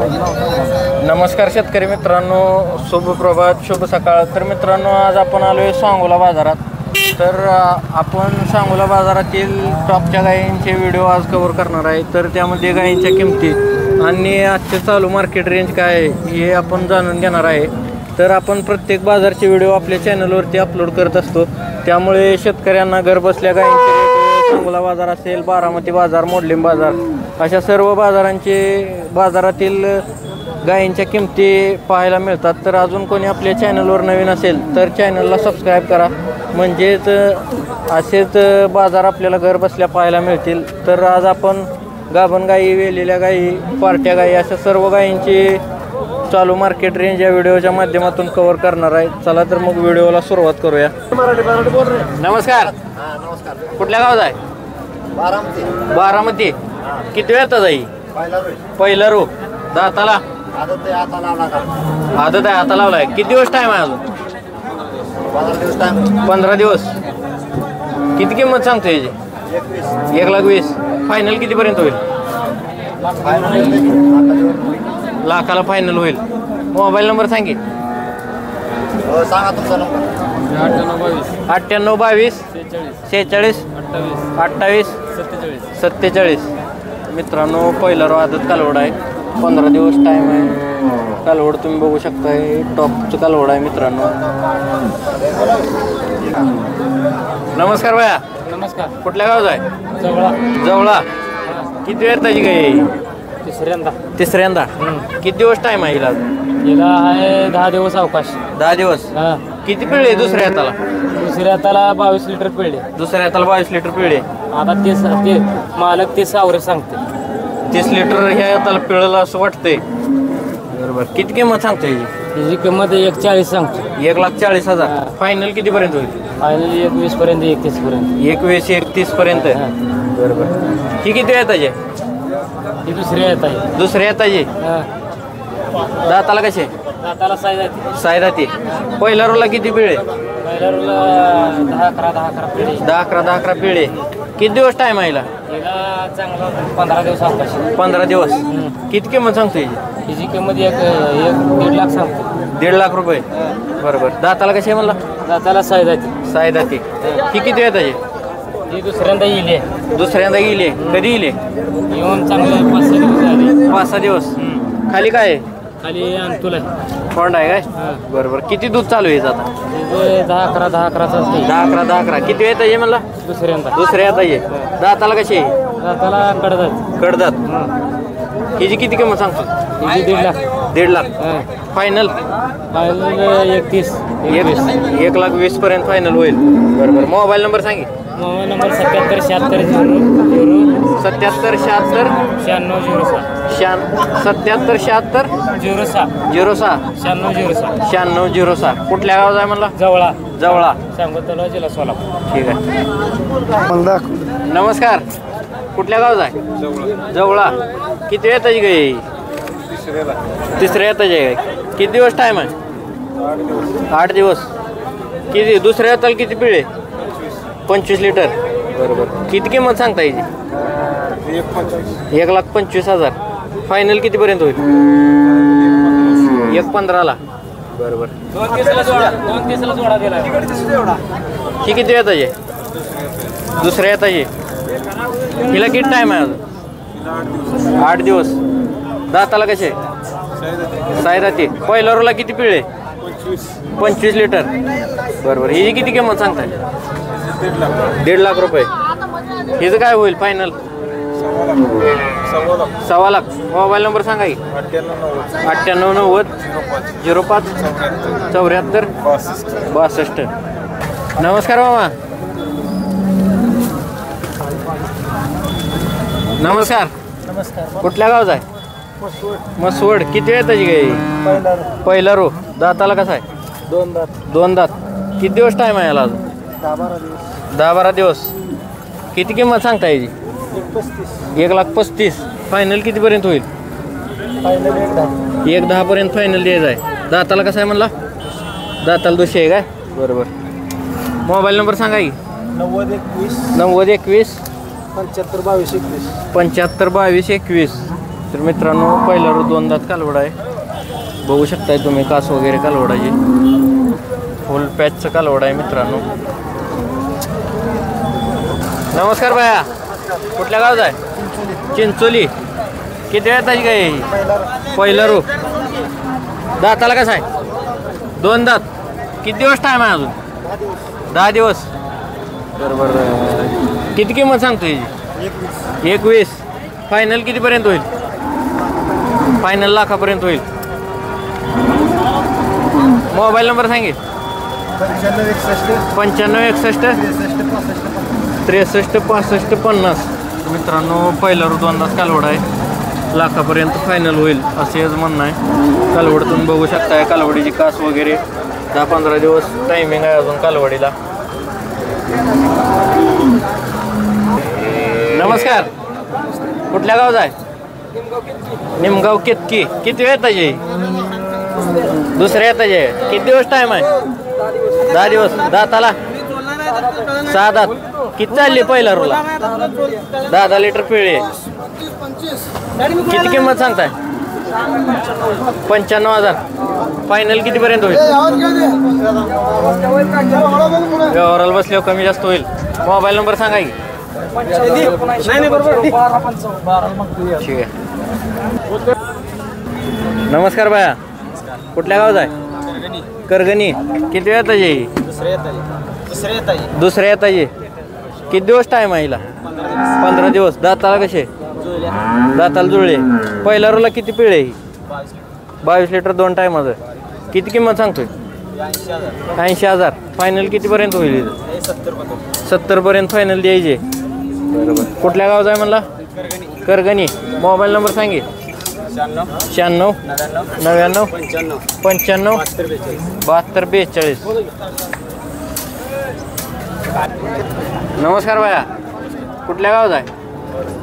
नमस्कार शेतकरी मित्रांनो, शुभ प्रभात, शुभ सकाळ. तर मित्रांनो, आज आपण आलो आहे सांगोला बाजारात. तर आपण सांगोला बाजारातील टॉपच्या गायींचे व्हिडिओ आज कव्हर करणार आहे. तर त्यामध्ये गायींच्या किमती आणि आजचे चालू मार्केट रेंज काय आहे हे आपण जाणून घेणार आहे. तर आपण प्रत्येक बाजारचे व्हिडिओ आपल्या चॅनलवरती अपलोड करत असतो. त्यामुळे शेतकऱ्यांना घरबसल्या गायींचे सांगोला बाजार असेल, बारामती बाजार, मोडलीम बाजार अशा सर्व बाजारातील गायींच्या किमती पाहायला मिळतात. तर अजून कोणी आपल्या चॅनलवर नवीन असेल तर चॅनलला सबस्क्राईब करा, म्हणजेच असेच बाजार आपल्याला घर बसल्या पाहायला मिळतील. तर आज आपण गाभण गायी, वेलेल्या गायी, पार्ट्या गायी अशा सर्व गायींची चालू मार्केट रेंज या व्हिडिओच्या माध्यमातून कव्हर करणार आहे. चला तर मग व्हिडिओला सुरुवात करूया. नमस्कार. कुठल्या गावात आहे? बारामती. किती वेळात जाई? पहिला रो. दाताला आदत आहे, आता लावलाय. किती दिवस टाइम आहे अजून? 15 दिवस. किती किंमत सांगतो याची? 1,20,000. फायनल कितीपर्यंत होईल? लाखाला फायनल होईल. मोबाईल नंबर सांगे. सांगा तुमचा नंबर. 9822 46 28 47. मित्रांनो, पहिला रो आदत कालवड आहे. 15 दिवस टाइम आहे. कालवड तुम्ही बघू शकताय, टॉपचं कालवड आहे मित्रांनो. नमस्कार भैया. नमस्कार. कुठल्या गावात आहे? जवळा. किती वेळ त्याची गाय? तिसऱ्यांदा. किती दिवस टाइम आहे हिला? हिला आहे 10 दिवस अवकाश. 10 दिवस. किती पिळे दुसऱ्या हाताला? दुसऱ्या हाताला 22 लिटर पिळले. दुसऱ्या हाताला 22 लिटर पिळे. आता ते मालक 30 आवरे सांगते. 30 लिटर ह्या हाताला पिळलं असं वाटतंय. बरोबर. किती किंमत सांगतो ह्याची? हिची किंमत 1,40,000 सांगतो. 1,40,000. फायनल कितीपर्यंत होईल? फायनल 21 पर्यंत, 31 पर्यंत. 21-31 पर्यंत. बरोबर. ही किती येताची? ही दुसऱ्या येत आहे. दुसऱ्या येताची. दाताला कसे? दाताला साईज आहे. सायदाती. पहिल्या रोला किती पिळे? पहिल्या रोला 10-11 पिळे. 10-11 पिळे. किती दिवस टाइम आहे हिला? हिला चांगला 15 दिवस अवकाश. 15 दिवस. किती किंमत सांगतो हिची? हिची किंमत 1.5 लाख सांगतो. 1.5 लाख रुपये. बरोबर. दाताला कसे आहे म्हणला? दाताला साईज आहे. सायदाती. ही किती येताची? ही दुसऱ्यांदा येईल. दुसऱ्यांदा येईल. कधी येईल? येऊन चांगलं 5-6 दिवस झाले. 5-6 दिवस. खाली काय आहे? खाली अंतुल आहे. फंड आहे काय? बरोबर. किती दूध चालू आहे आता? 10-11 चालते. 10-11. किती येत आहे म्हणला? दुसऱ्यांदा. दुसऱ्या येत आहे. दाताला कशी आहे? दाताला कडदात. कडदात. हिची किती किंमत सांगतो? हिची 1.5 लाख. 1.5 लाख. फायनल? फायनल 31. 1,20,000 पर्यंत फायनल होईल. बरोबर. मोबाईल नंबर सांगे. Mobile number 77 76 77 76 96 77 76 06 06 96 06. कुठल्या गावात आहे म्हणला? जवळा. सांगोला जिल्हा सोलापूर. ठीक आहे. नमस्कार. कुठल्या गावात आहे? जवळा. किती वेळ त्याची गाय? तिसऱ्या येताची आहे. किती दिवस टाइम आहे? 8 दिवस. किती दुसऱ्या येताला किती पिळे? 25 लिटर. बरोबर. किती किंमत सांगता याची? 1,25,000. फायनल कितीपर्यंत होईल? 1,15,000. बरोबर. 2,30ला जोडा दिला. ही किती येताची? दुसऱ्या येताची. हिला किती टाइम आहे अजून? 8 दिवस. दाताला कसे? सायदाती. पहिल्या रोला किती पिळे? 25 लिटर. बरोबर. हिची किती किंमत सांगताय? 1.5 लाख रुपये. हिचं काय होईल फायनल? 1.25 लाख. मोबाईल नंबर सांगा की. 9890 05 74 62. नमस्कार मामा. नमस्कार. कुठल्या गावात आहे? मसवड. किती वेळ त्याची गाय? पहिला रो. दाताला कसा आहे? 2 दात. किती दिवस टाइम आहे याला अजून? 10-12 दिवस. किती किंमत सांगता याची? 1,35,000. फायनल कितीपर्यंत होईल? 1,10,000 पर्यंत फायनल द्यायचं आहे. दाताला कसं आहे म्हणला? दाताला 200 आहे काय? बरोबर. मोबाईल नंबर सांगा की. 90 21 90 21 75 22 21. 75 22 21. तर मित्रांनो पहिला रो 2 दात कालवड आहे. बघू शकताय तुम्ही कास वगैरे कालवडाची फुल पॅचचं कालवड आहे मित्रांनो. नमस्कार बाया, कुठल्या गावात आहे? चिंचोली. किती वेळ ताजी काय? पहिला रो. दाताला कसं आहे? 2 दात. किती दिवस टाईम आहे अजून? 10 दिवस. बरोबर. किती किंमत सांगतो याची? 21. फायनल कितीपर्यंत होईल? फायनल लाखापर्यंत होईल. मोबाईल नंबर सांगेल. 95 61 63 65 50. मित्रांनो पहिला रो 2 दात कालवड आहे. लाखापर्यंत फायनल होईल असेच म्हणणं आहे. कालवड तुम्ही बघू शकताय. कालवडीची कास वगैरे 10-15 दिवस टायमिंग आहे अजून कालवडीला. नमस्कार, कुठल्या गावात आहे? निमगाव केतकी. किती वेळ ताजे? दुसऱ्या ताजे. किती दिवस टाइम आहे? 10 दिवस. दाताला 6 दात. किती चालली पहिला रोला? 10 लिटर पिळे. किती किंमत सांगताय? 95,000. फायनल कितीपर्यंत होईल? व्यवहाराला बसल्यावर कमी जास्त होईल. मोबाईल नंबर सांगा की. ठीक आहे. नमस्कार बाया, कुठल्या गावात आहे? करगणी. किती वेळ ताजे? दुसऱ्या येताजे. किती दिवस टाईम आहे हिला? 15 दिवस. दाताला कसे? दाताला जुळले. पहिल्या रोला किती पिळे ही? 22 लिटर 2 टायमाचं. किती किंमत सांगतोय? 80,000. फायनल कितीपर्यंत होईल? 70पर्यंत फायनल द्यायचे. बरोबर. कुठल्या गावात आहे म्हणला? करगणी. मोबाईल नंबर सांगे. 96 99 95 72 42. नमस्कार बाया, कुठल्या गावात आहे?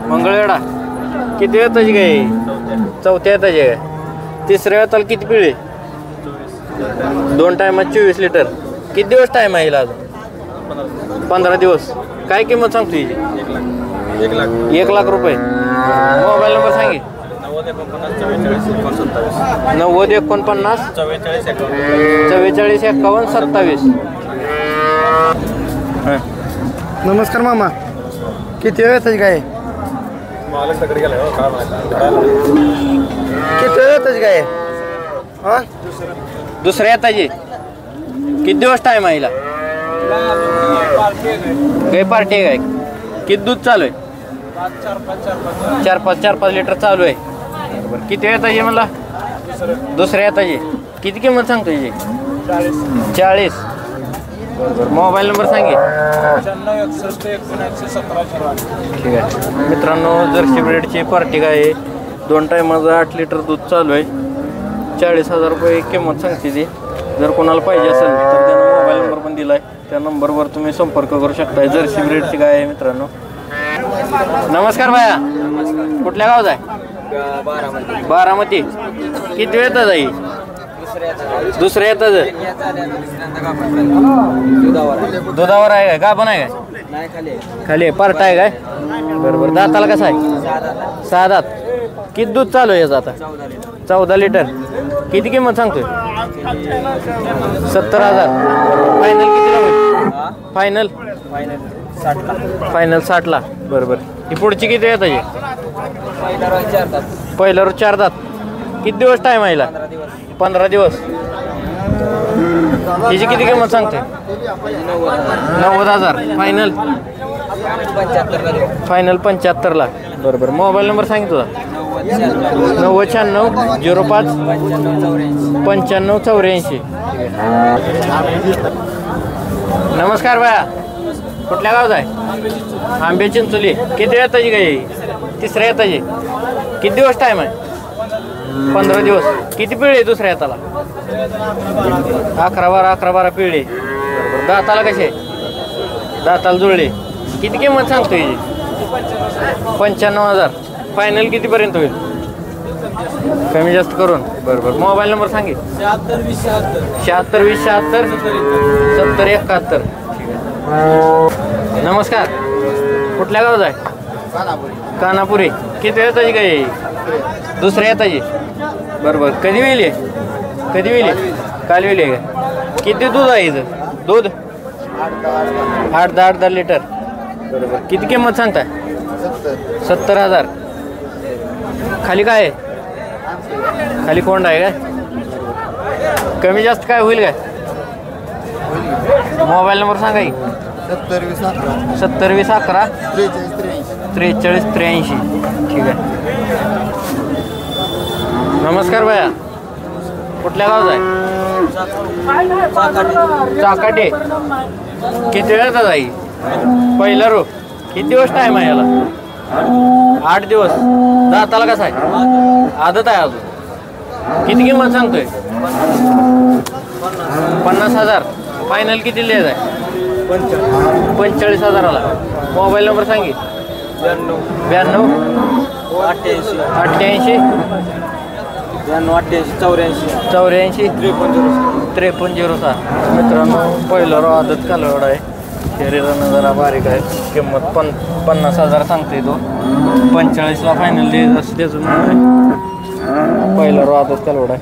मंगळवेढा. किती वेळ ताजी काय? चौथ्या ताजी काय? तिसऱ्या वेळाला किती पिळे? 2 टायमात 24 लिटर. किती दिवस टाईम आहे हिला अजून? 15 दिवस. काय किंमत सांगतो हिची? 1 लाख रुपये. मोबाईल नंबर सांगे. 90 49 44 51 27. नमस्कार मामा, किती वेळ येतात काय? किती वेळ येतात काय? हा, दुसऱ्या ताजी. किती दिवस टाईम आहे हिला? काही पार्टी आहे काय? किती दूध चालू आहे? 4-5 लिटर चालू आहे. बरोबर. किती वेळ ताजी मला? दुसऱ्या ताजी. किती किंमत सांगतो याची? 40. बरोबर. मोबाईल नंबर सांगे. 95 ठीक आहे. मित्रांनो, जर्सी ब्रेडची पार्टी काय आहे? 2 टायमाचं 8 लिटर दूध चालू आहे. 40,000 रुपये किंमत सांगते ती. जर कोणाला पाहिजे असेल तर त्यानं मोबाईल नंबर पण दिला आहे. त्या नंबरवर तुम्ही संपर्क करू शकता. जर्सी ब्रेडची गाय आहे मित्रांनो. नमस्कार बाया, कुठल्या गावात आहे? बारामती. किती वेळ येतात आई? दुसऱ्या येतात. दुधावर आहे काय? गाभण आहे काय? खाली आहे. पार्ट आहे काय? बरोबर. दाताला कसं आहे? 6 दात. किती दूध चालू आहे याचं आता? 14 लिटर. किती किंमत सांगतोय? 70,000. फायनल कितीला होईल? फायनल 60ला. बरोबर. ही पुढची किती येत आहे? पहिल्यावर 4 दात. किती दिवस टाईम आहे? 15 दिवस. हिची किती किंमत सांगते? 90,000. फायनल 75ला. बरोबर. मोबाईल नंबर सांग तुझा. 9096 05 95 84. नमस्कार बाया, कुठल्या गावात आहे? आंबे चिंचोली. किती वेळ येताची काय? तिसऱ्या येताची. किती दिवस टाईम आहे? 15 दिवस. किती पिढी आहे दुसऱ्या हाताला? 11-12 पिढी. बरोबर. दाताला कसे? दाताला जुळले. किती किंमत सांगतो याची? 95,000. फायनल कितीपर्यंत होईल? कमी जास्त करून. बरोबर. मोबाईल नंबर सांगे. 76 20 76 70 71. नमस्कार, कुठल्या गावात आहे? कानापुरी. किती वेळ ताजी काय? दुसऱ्या येताची बरोबर. कधी वेली कधी वेली काल वेली आहे का? किती दूध आहे इथं दूध? 8-10 लिटर बरोबर. किती किंमत सांगताय? 70,000. खाली काय आहे? खाली कोंड आहे काय? कमी जास्त काय होईल काय? मोबाईल नंबर सांगा की. 70-20-11 43-83. ठीक आहे. नमस्कार भैया, कुठल्या गावचा आहे? चाकाटे. किती वेळ येतात आई? पहिला रो. किती दिवस टाईम आहे याला? 8 दिवस. दाताला कसा आहे? आदत आहे अजून. किती किंमत सांगतोय? 50,000. फायनल किती लिहायचं आहे? 45,000ला. मोबाईल नंबर सांगी. 92 88 84 5307. मित्रांनो पहिलं रो आदत कालवड आहे. शरीरानं जरा बारीक आहे. किंमत 50,000 सांगते तो. 45ला फायनल द्यायचं असं त्याचं पहिलं रो आदत कालवड आहे.